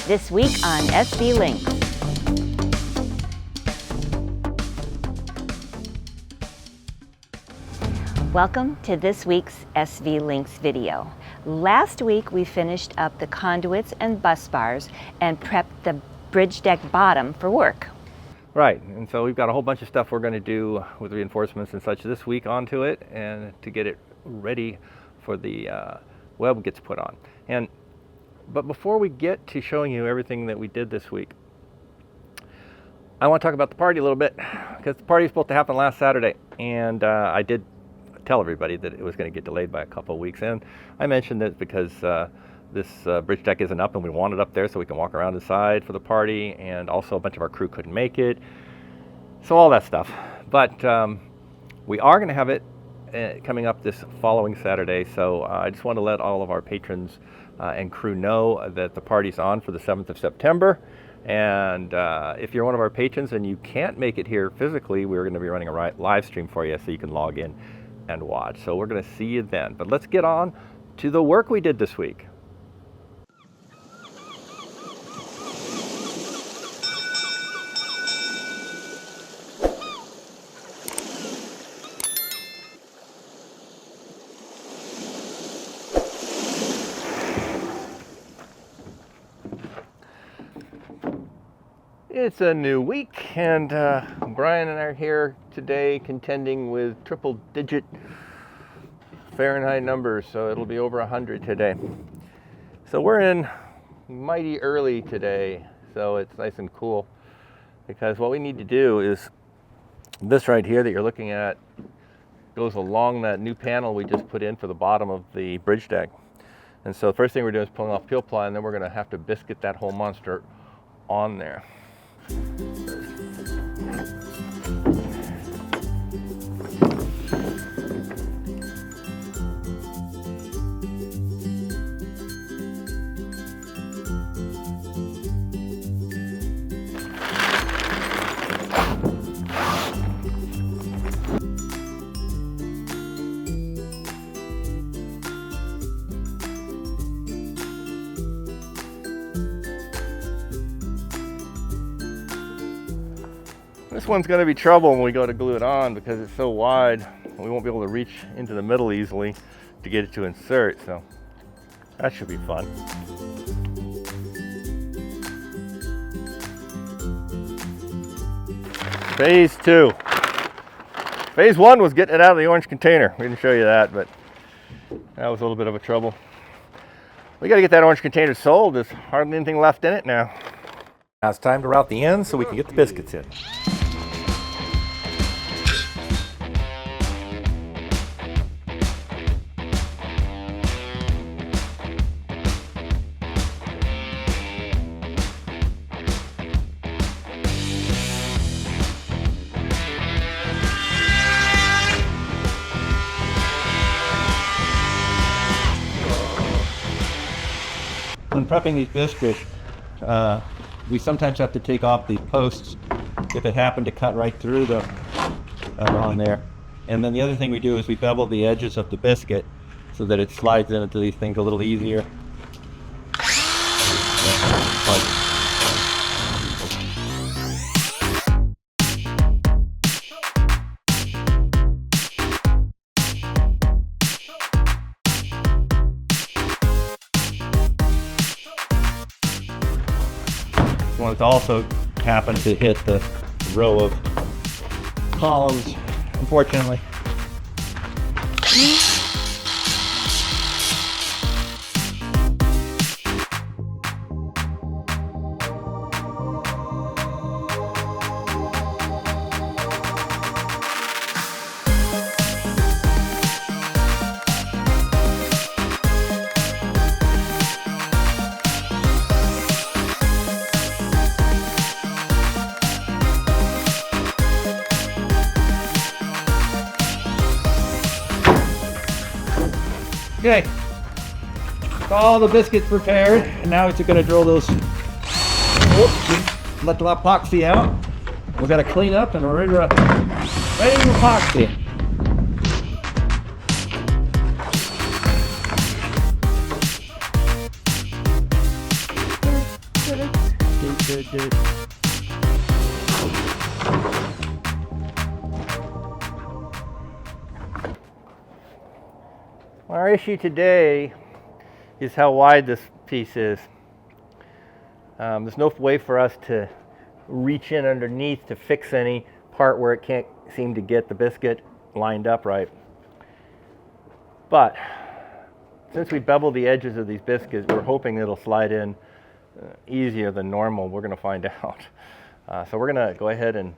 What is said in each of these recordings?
This week on SV Lynx. Welcome to this week's SV Lynx video. Last week we finished up the conduits and bus bars and prepped the bridge deck bottom for work. Right, and so we've got a whole bunch of stuff we're going to do with reinforcements and such this week onto it, and to get it ready for the web gets put on. But before we get to showing you everything that we did this week, I want to talk about the party a little bit, because the party was supposed to happen last Saturday, and I did tell everybody that it was going to get delayed by a couple of weeks, and I mentioned that because this bridge deck isn't up and we want it up there so we can walk around inside for the party, and also a bunch of our crew couldn't make it, so all that stuff. But we are going to have it coming up this following Saturday, so I just want to let all of our patrons and crew know that the party's on for the 7th of September. And if you're one of our patrons and you can't make it here physically, we're going to be running a live stream for you so you can log in and watch. So we're going to see you then. But let's get on to the work we did this week. It's a new week, and Brian and I are here today contending with triple-digit Fahrenheit numbers, so it'll be over 100 today. So we're in mighty early today, so it's nice and cool, because what we need to do is this right here that you're looking at goes along that new panel we just put in for the bottom of the bridge deck. And so the first thing we're doing is pulling off peel ply, and then we're going to have to biscuit that whole monster on there. This one's going to be trouble when we go to glue it on because it's so wide. We won't be able to reach into the middle easily to get it to insert, so that should be fun. Phase 2. Phase 1 was getting it out of the orange container. We didn't show you that, but that was a little bit of a trouble. We got to get that orange container sold. There's hardly anything left in it now. Now it's time to route the ends so we can get the biscuits in. When prepping these biscuits, we sometimes have to take off the posts if it happened to cut right through the on there. And then the other thing we do is we bevel the edges of the biscuit so that it slides into these things a little easier. It's also happened to hit the row of columns, unfortunately. Okay, all the biscuits prepared, and now it's going to drill those. Oops, let the epoxy out. We've got to clean up, and we're ready to epoxy. Good. Our issue today is how wide this piece is. There's no way for us to reach in underneath to fix any part where it can't seem to get the biscuit lined up right. But since we beveled the edges of these biscuits, we're hoping it'll slide in easier than normal. We're going to find out. So we're going to go ahead and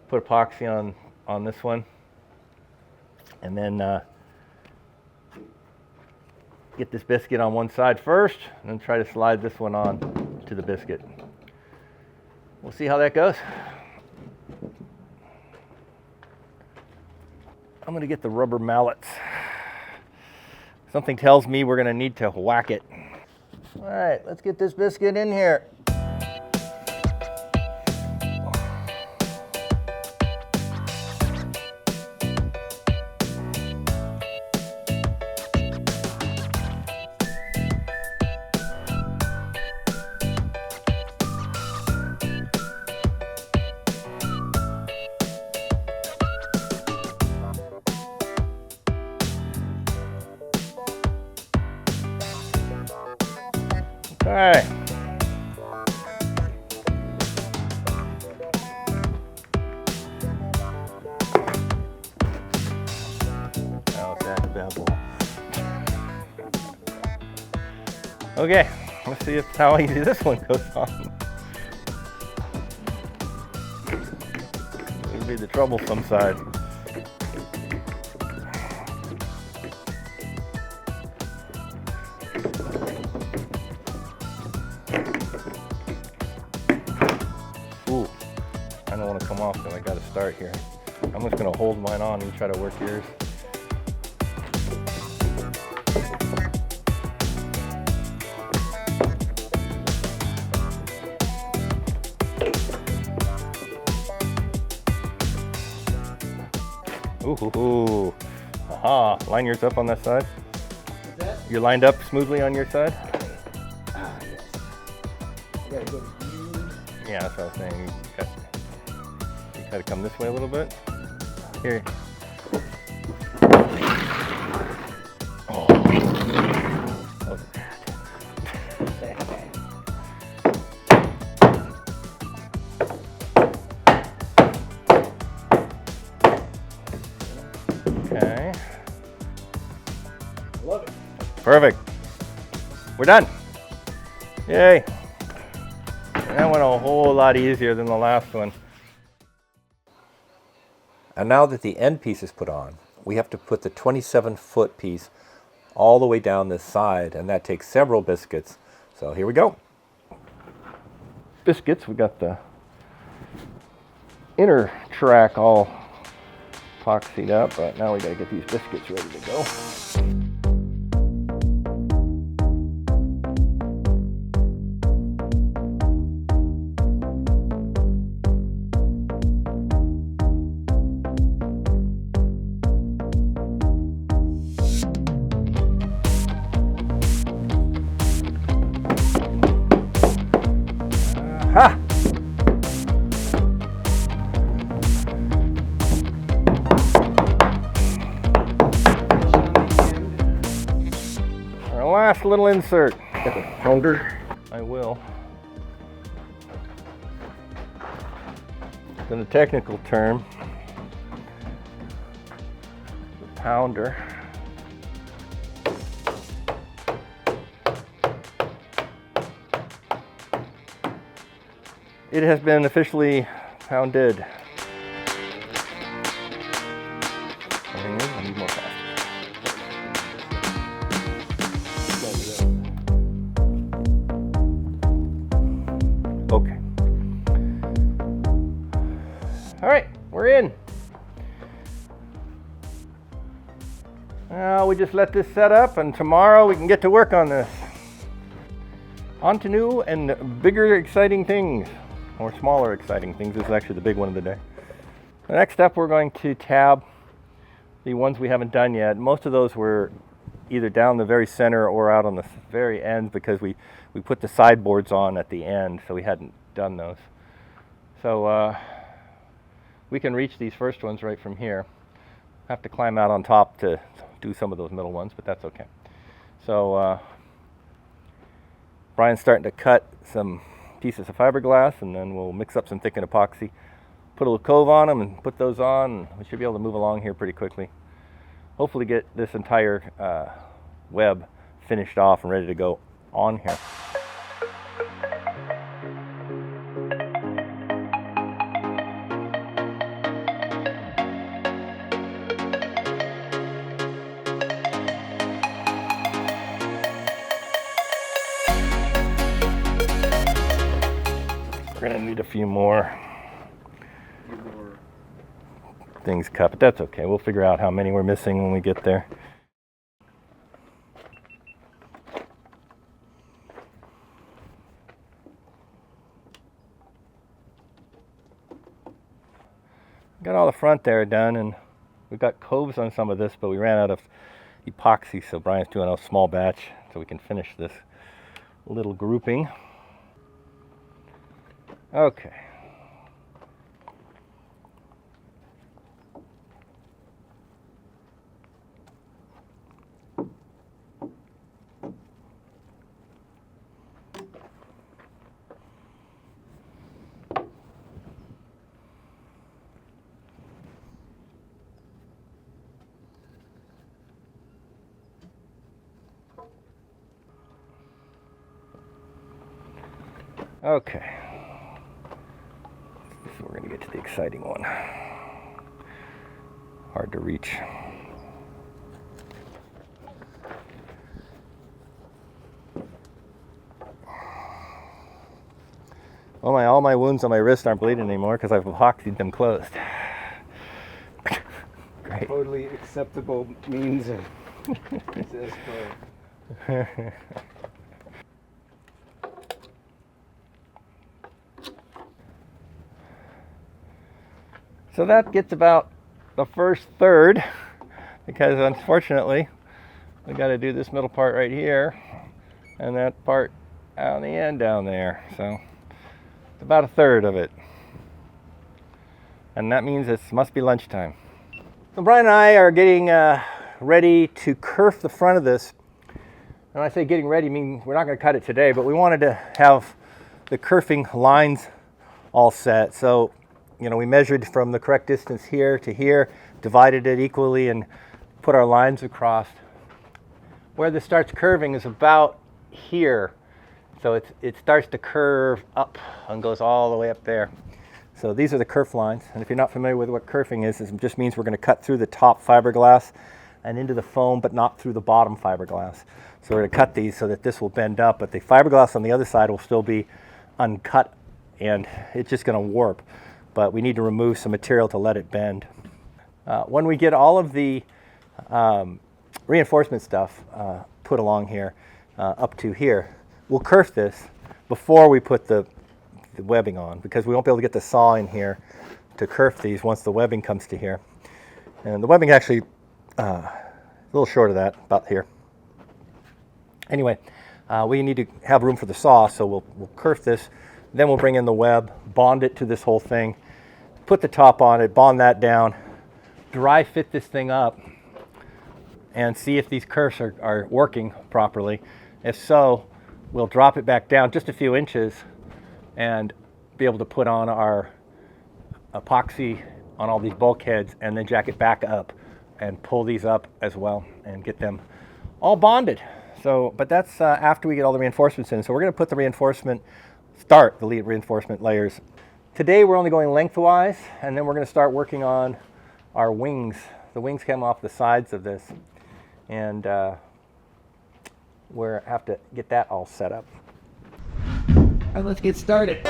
put epoxy on this one, and then get this biscuit on one side first, and then try to slide this one on to the biscuit. We'll see how that goes. I'm going to get the rubber mallets. Something tells me we're going to need to whack it. All right, let's get this biscuit in here. All right. How's that bevel? Okay, let's see how easy this one goes on. It'll be the troublesome side. Ooh, I don't want to come off, so I got to start here. I'm just going to hold mine on and try to work yours. Ooh, aha, line yours up on that side. You're lined up smoothly on your side? Yes. You gotta go to you. Yeah, that's what I was saying. You gotta come this way a little bit. Here. Oh. That was bad. Okay. Love it. Perfect. We're done. Yay. That went a whole lot easier than the last one. And now that the end piece is put on, we have to put the 27-foot piece all the way down this side, and that takes several biscuits. So here we go. Biscuits, we got the inner track all epoxied up, but now we got to get these biscuits ready to go. Ha! Our last little insert. Got the pounder. I will. In a technical term, the pounder. It has been officially pounded. I need more plastic. Okay. All right, we're in. Now we just let this set up, and tomorrow we can get to work on this. On to new and bigger, exciting things. Or smaller exciting things. This is actually the big one of the day. The next step, we're going to tab the ones we haven't done yet. Most of those were either down the very center or out on the very end, because we put the sideboards on at the end, so we hadn't done those. So we can reach these first ones right from here. Have to climb out on top to do some of those middle ones, but that's okay. So Brian's starting to cut some pieces of fiberglass, and then we'll mix up some thickened epoxy, put a little cove on them, and put those on, and we should be able to move along here pretty quickly. Hopefully get this entire web finished off and ready to go on here. We're gonna need a few more things cut, but that's okay. We'll figure out how many we're missing when we get there. Got all the front there done, and we've got coves on some of this, but we ran out of epoxy, so Brian's doing a small batch so we can finish this little grouping. Okay. Okay. So we're going to get to the exciting one. Hard to reach. Well, all my wounds on my wrist aren't bleeding anymore because I've epoxied them closed. Great. Totally acceptable means of display. So that gets about the first third, because unfortunately we got to do this middle part right here and that part on the end down there. So it's about a third of it, and that means it must be lunchtime. So Brian and I are getting ready to kerf the front of this. And when I say getting ready, I mean we're not going to cut it today, but we wanted to have the kerfing lines all set. So you know, we measured from the correct distance here to here, divided it equally, and put our lines across. Where this starts curving is about here. So it starts to curve up and goes all the way up there. So these are the kerf lines. And if you're not familiar with what kerfing is, it just means we're going to cut through the top fiberglass and into the foam, but not through the bottom fiberglass. So we're going to cut these so that this will bend up, but the fiberglass on the other side will still be uncut, and it's just going to warp. But we need to remove some material to let it bend. When we get all of the reinforcement stuff put along here, up to here, we'll kerf this before we put the webbing on, because we won't be able to get the saw in here to kerf these once the webbing comes to here. And the webbing actually a little short of that, about here. Anyway, we need to have room for the saw, so we'll kerf this. Then we'll bring in the web, bond it to this whole thing, put the top on it, bond that down, dry fit this thing up, and see if these kerfs are working properly. If so, we'll drop it back down just a few inches and be able to put on our epoxy on all these bulkheads, and then jack it back up and pull these up as well and get them all bonded. So, but that's after we get all the reinforcements in. So we're going to put the reinforcement layers. Today we're only going lengthwise, and then we're going to start working on our wings. The wings come off the sides of this, and we have to get that all set up. All right, let's get started.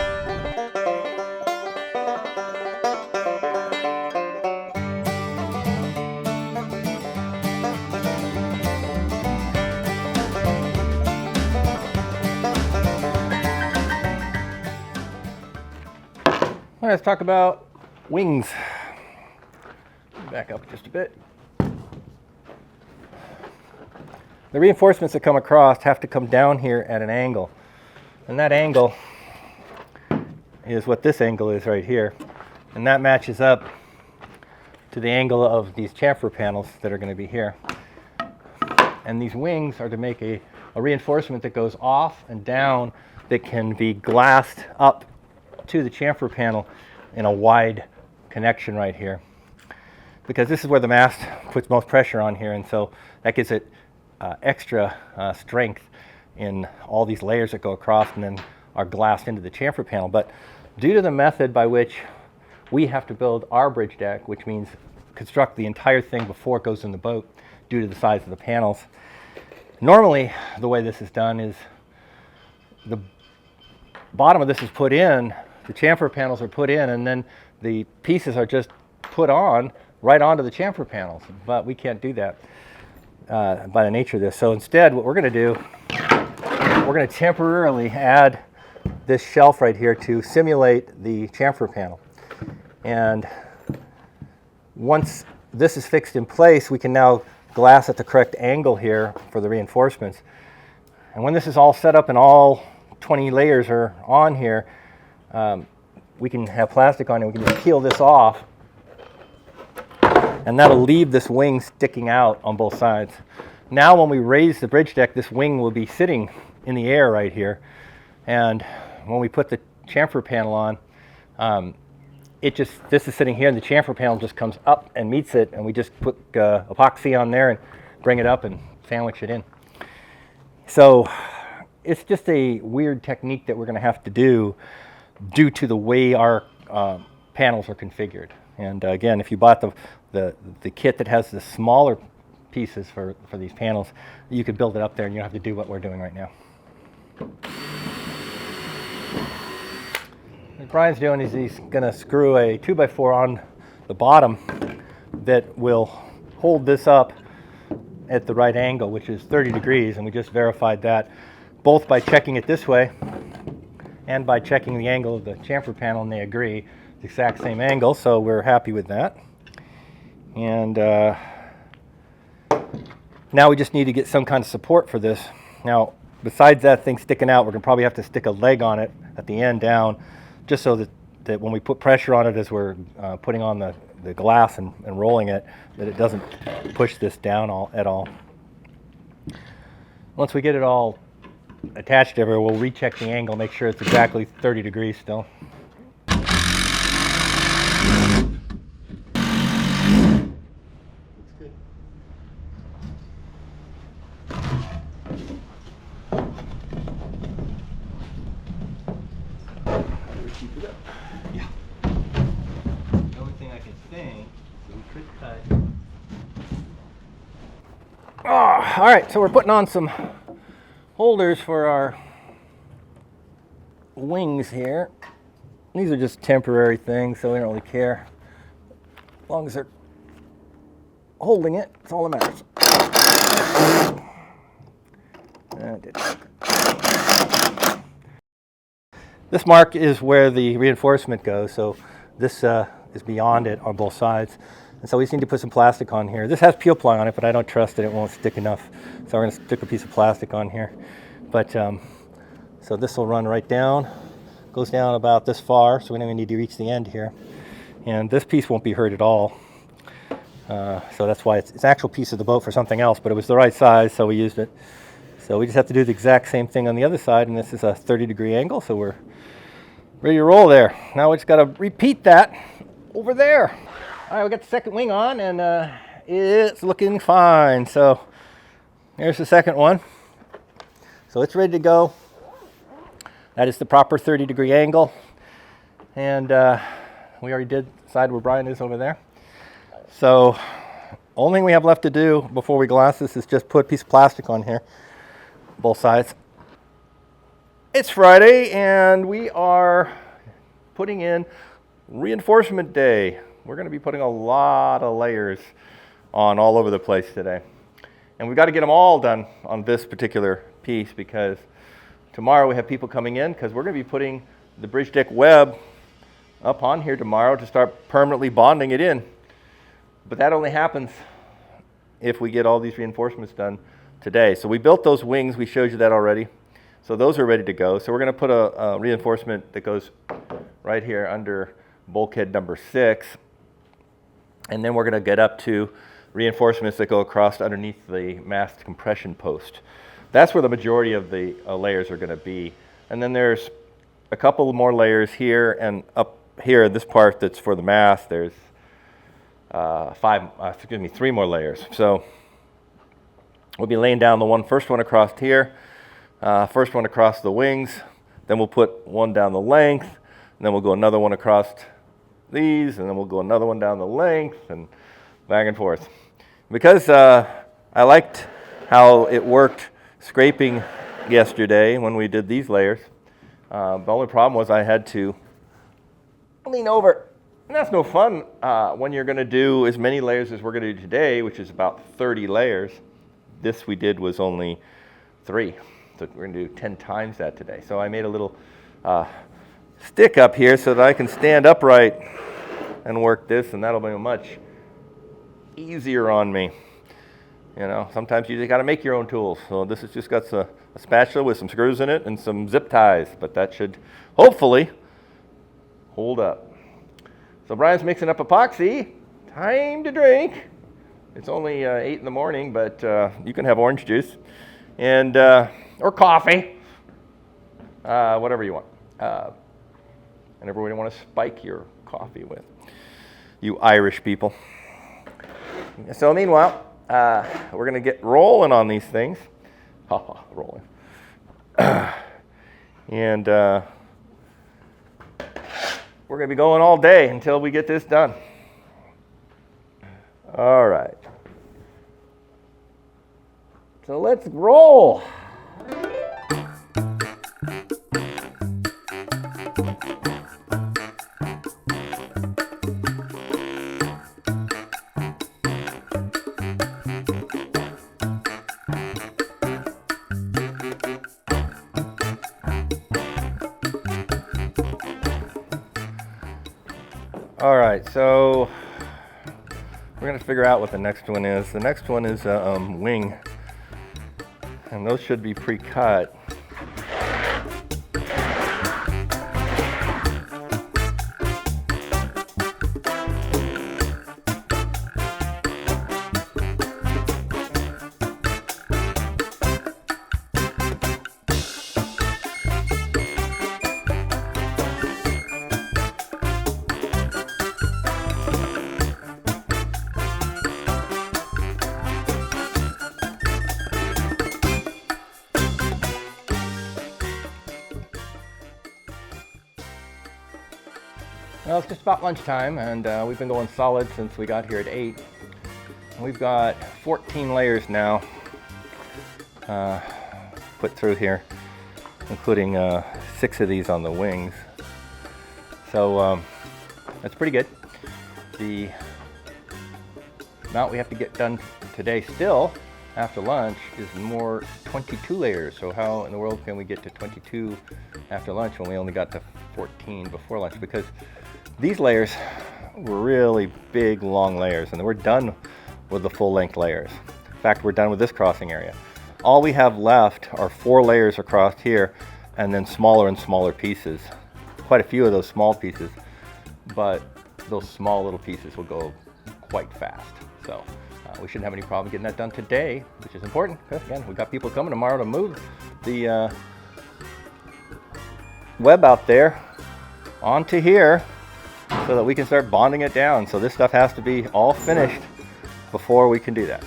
All right, let's talk about wings. Back up just a bit. the reinforcements that come across have to come down here at an angle. And that angle is what this angle is right here. And that matches up to the angle of these chamfer panels that are going to be here. And these wings are to make a reinforcement that goes off and down that can be glassed up to the chamfer panel in a wide connection right here. Because this is where the mast puts most pressure on here, and so that gives it extra strength in all these layers that go across and then are glassed into the chamfer panel. But due to the method by which we have to build our bridge deck, which means construct the entire thing before it goes in the boat due to the size of the panels, normally the way this is done is the bottom of this is put in, the chamfer panels are put in, and then the pieces are just put on right onto the chamfer panels. But we can't do that by the nature of this. So instead, what we're going to do, we're going to temporarily add this shelf right here to simulate the chamfer panel. And once this is fixed in place, we can now glass at the correct angle here for the reinforcements. And when this is all set up and all 20 layers are on here, we can have plastic on it. We can just peel this off, and that'll leave this wing sticking out on both sides. Now when we raise the bridge deck, this wing will be sitting in the air right here. And when we put the chamfer panel on, this is sitting here, and the chamfer panel just comes up and meets it, and we just put epoxy on there and bring it up and sandwich it in. So it's just a weird technique that we're going to have to do due to the way our panels are configured. And again, if you bought the kit that has the smaller pieces for these panels, you could build it up there and you don't have to do what we're doing right now. What Brian's doing is he's going to screw a 2x4 on the bottom that will hold this up at the right angle, which is 30 degrees, and we just verified that both by checking it this way and by checking the angle of the chamfer panel, and they agree it's the exact same angle, so we're happy with that. And now we just need to get some kind of support for this. Now, besides that thing sticking out, we're going to probably have to stick a leg on it at the end down, just so that when we put pressure on it as we're putting on the glass and rolling it, that it doesn't push this down at all. Once we get it all attached everywhere, we'll recheck the angle, make sure it's exactly 30 degrees still. All right, so we're putting on some holders for our wings here. These are just temporary things, so we don't really care. As long as they're holding it, that's all that matters. This mark is where the reinforcement goes, so this is beyond it on both sides. And so we just need to put some plastic on here. This has peel ply on it, but I don't trust that it won't stick enough. So we're going to stick a piece of plastic on here. But so this will run right down, goes down about this far, so we don't even need to reach the end here. And this piece won't be hurt at all. So that's why it's an actual piece of the boat for something else, but it was the right size, so we used it. So we just have to do the exact same thing on the other side, and this is a 30-degree angle, so we're ready to roll there. Now we just got to repeat that over there. All right, we got the second wing on, and it's looking fine. So here's the second one. So it's ready to go. That is the proper 30-degree angle. And we already did the side where Brian is over there. So only thing we have left to do before we glass this is just put a piece of plastic on here, both sides. It's Friday, and we are putting in reinforcement day. We're going to be putting a lot of layers on all over the place today. And we've got to get them all done on this particular piece, because tomorrow we have people coming in, because we're going to be putting the bridge deck web up on here tomorrow to start permanently bonding it in. But that only happens if we get all these reinforcements done today. So we built those wings, we showed you that already. So those are ready to go. So we're going to put a reinforcement that goes right here under bulkhead number 6. And then we're going to get up to reinforcements that go across underneath the mast compression post. That's where the majority of the layers are going to be. And then there's a couple more layers here, and up here, this part that's for the mast, there's 3 more layers. So we'll be laying down the first one across here, first one across the wings, then we'll put one down the length, and then we'll go another one across these, and then we'll go another one down the length, and back and forth. Because I liked how it worked scraping yesterday when we did these layers, the only problem was I had to lean over. And that's no fun when you're going to do as many layers as we're going to do today, which is about 30 layers. This we did was only 3. So we're going to do 10 times that today. So I made a little stick up here so that I can stand upright and work this, and that'll be much easier on me. You know, sometimes you just got to make your own tools. So this has just got a spatula with some screws in it and some zip ties, but that should hopefully hold up. So Brian's mixing up epoxy. Time to drink. It's only 8 in the morning, but you can have orange juice and or coffee, whatever you want. And everybody want to spike your coffee with, you Irish people. So meanwhile, we're going to get rolling on these things. Rolling. And we're going to be going all day until we get this done. All right. So let's roll. All right, so we're going to figure out what the next one is. The next one is a wing, and those should be pre-cut. Well, it's just about lunchtime, and we've been going solid since we got here at 8. We've got 14 layers now put through here, including 6 of these on the wings. So that's pretty good. The amount we have to get done today still after lunch is 22 layers. So how in the world can we get to 22 after lunch when we only got to 14 before lunch? Because these layers were really big, long layers, and we're done with the full-length layers. In fact, we're done with this crossing area. All we have left are 4 layers across here, and then smaller and smaller pieces. Quite a few of those small pieces, but those small little pieces will go quite fast. So we shouldn't have any problem getting that done today, which is important, because again, we've got people coming tomorrow to move the web out there onto here, so that we can start bonding it down. So this stuff has to be all finished before we can do that.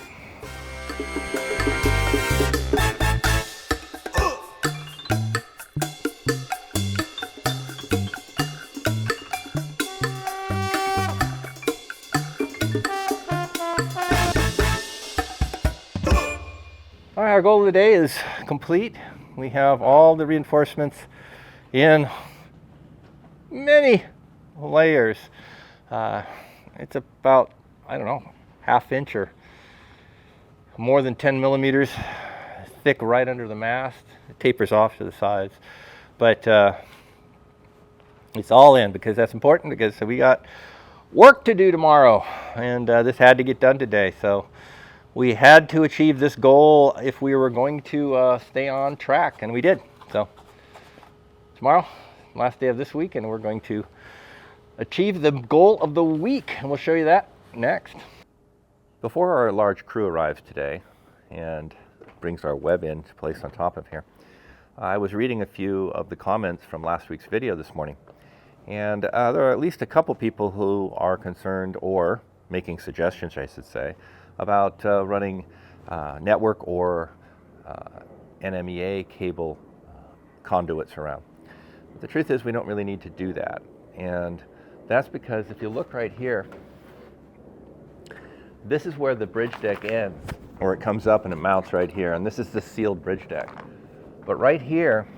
All right, our goal of the day is complete. We have all the reinforcements in many layers. It's about, I don't know, ½ inch or more than 10 millimeters thick right under the mast. It tapers off to the sides, but it's all in because that's important, because we got work to do tomorrow, and this had to get done today. So we had to achieve this goal if we were going to stay on track, and we did. So tomorrow, last day of this week, and we're going to achieve the goal of the week, and we'll show you that next. Before our large crew arrives today and brings our web in to place on top of here, I was reading a few of the comments from last week's video this morning, and there are at least a couple people who are concerned, or making suggestions, I should say, about running network or NMEA cable conduits around. But the truth is we don't really need to do that, and that's because if you look right here, this is where the bridge deck ends, or it comes up and it mounts right here, and this is the sealed bridge deck. But right here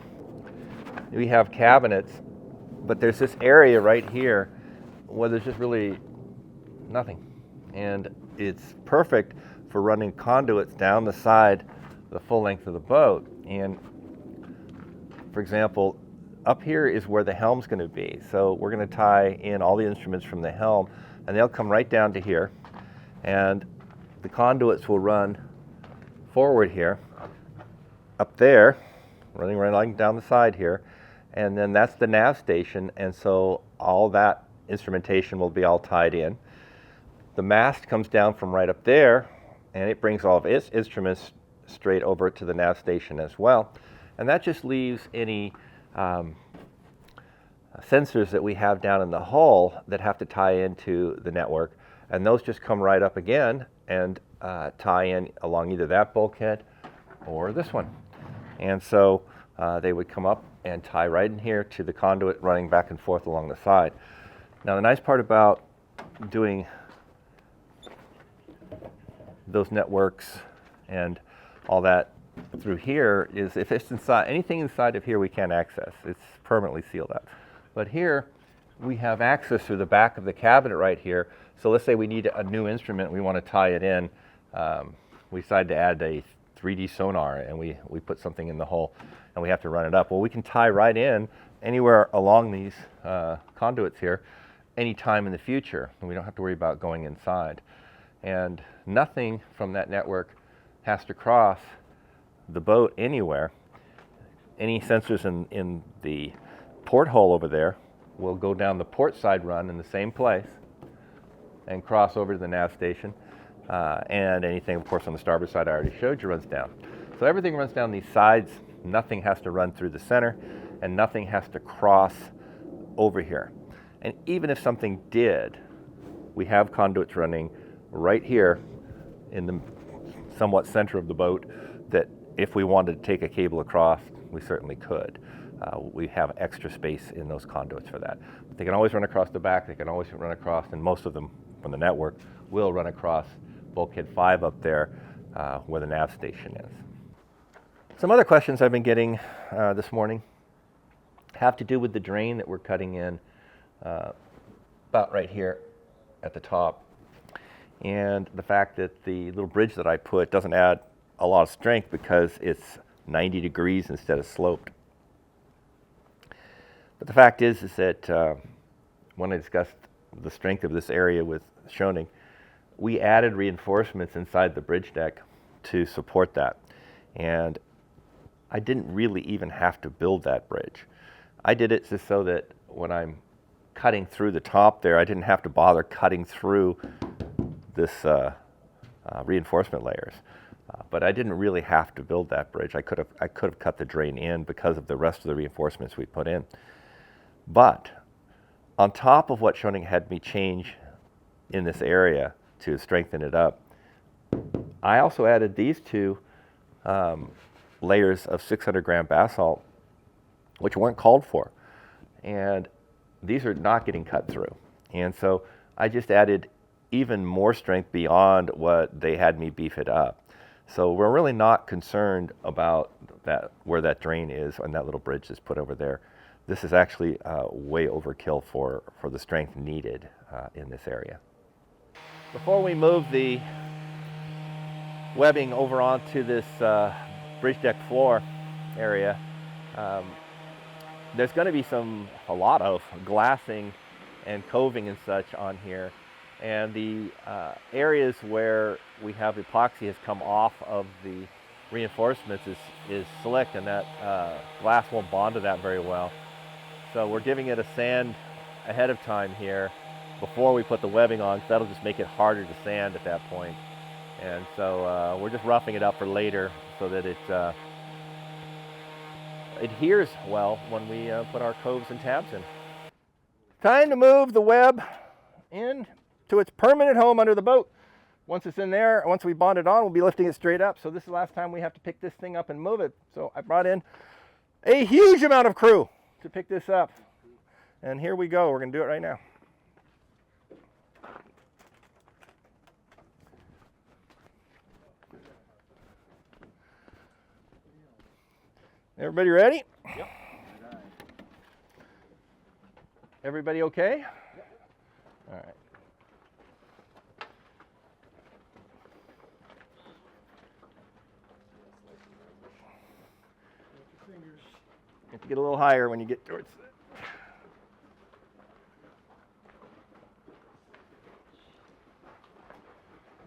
we have cabinets, but there's this area right here where there's just really nothing, and it's perfect for running conduits down the side the full length of the boat. And for example, up here is where the helm's going to be, so we're going to tie in all the instruments from the helm, and they'll come right down to here, and the conduits will run forward here, up there, running right along down the side here, and then that's the nav station, and so all that instrumentation will be all tied in. The mast comes down from right up there, and it brings all of its instruments straight over to the nav station as well. And that just leaves any sensors that we have down in the hull that have to tie into the network, and those just come right up again and tie in along either that bulkhead or this one. And so they would come up and tie right in here to the conduit running back and forth along the side. Now the nice part about doing those networks and all that through here is if it's inside, anything inside of here we can't access. It's permanently sealed up. But here we have access through the back of the cabinet right here. So let's say we need a new instrument, we want to tie it in. We decide to add a 3D sonar, and we put something in the hull and we have to run it up. Well, we can tie right in anywhere along these conduits here anytime in the future, and we don't have to worry about going inside. And nothing from that network has to cross the boat anywhere. Any sensors in the porthole over there will go down the port side run in the same place and cross over to the nav station. And anything, of course, on the starboard side I already showed you runs down. So everything runs down these sides. Nothing has to run through the center, and nothing has to cross over here. And even if something did, we have conduits running right here in the somewhat center of the boat that if we wanted to take a cable across, we certainly could. We have extra space in those conduits for that. But they can always run across the back, they can always run across, and most of them from the network will run across bulkhead 5 up there where the nav station is. Some other questions I've been getting this morning have to do with the drain that we're cutting in about right here at the top, and the fact that the little bridge that I put doesn't add a lot of strength because it's 90 degrees instead of sloped. But the fact is that when I discussed the strength of this area with Schoening, we added reinforcements inside the bridge deck to support that. And I didn't really even have to build that bridge. I did it just so that when I'm cutting through the top there, I didn't have to bother cutting through this reinforcement layers. But I didn't really have to build that bridge. I could have cut the drain in because of the rest of the reinforcements we put in. But on top of what Schoening had me change in this area to strengthen it up, I also added these two layers of 600 gram basalt, which weren't called for. And these are not getting cut through. And so I just added even more strength beyond what they had me beef it up. So we're really not concerned about that, where that drain is and that little bridge is put over there. This is actually way overkill for the strength needed in this area. Before we move the webbing over onto this bridge deck floor area, there's going to be a lot of glassing and coving and such on here. and the areas where we have epoxy has come off of the reinforcements is slick, and that glass won't bond to that very well. So we're giving it a sand ahead of time here before we put the webbing on, because that'll just make it harder to sand at that point. And so we're just roughing it up for later so that it adheres well when we put our coves and tabs in. Time to move the web in to its permanent home under the boat. Once it's in there, once we bond it on, we'll be lifting it straight up. So this is the last time we have to pick this thing up and move it. So I brought in a huge amount of crew to pick this up. And here we go. We're going to do it right now. Everybody ready? Yep. Everybody okay? Yep. All right. You have to get a little higher when you get towards it.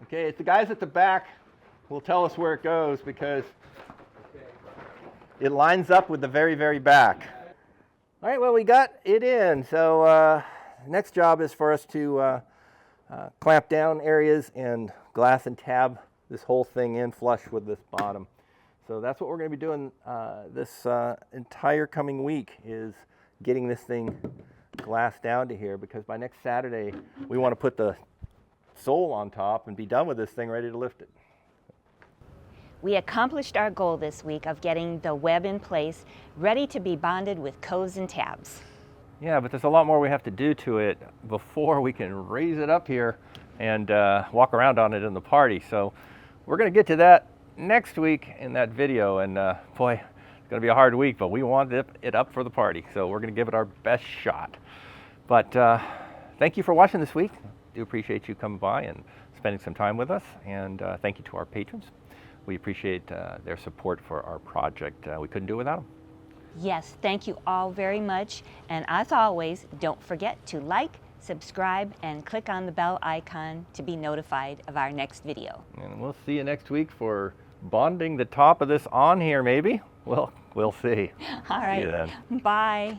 Okay, it's the guys at the back who will tell us where it goes, because it lines up with the very, very back. All right, well, we got it in. So next job is for us to clamp down areas and glass and tab this whole thing in flush with this bottom. So that's what we're going to be doing this entire coming week, is getting this thing glassed down to here, because by next Saturday we want to put the sole on top and be done with this thing, ready to lift it. We accomplished our goal this week of getting the web in place, ready to be bonded with coves and tabs. Yeah, but there's a lot more we have to do to it before we can raise it up here and walk around on it in the party. So we're going to get to that next week in that video, and boy, it's going to be a hard week, but we want it up for the party, so we're going to give it our best shot. But thank you for watching this week. Do appreciate you coming by and spending some time with us, and thank you to our patrons. We appreciate their support for our project. We couldn't do it without them. Yes, thank you all very much, and as always, don't forget to like, subscribe, and click on the bell icon to be notified of our next video. And we'll see you next week for bonding the top of this on here, maybe. Well, we'll see. All right. See you then. Bye.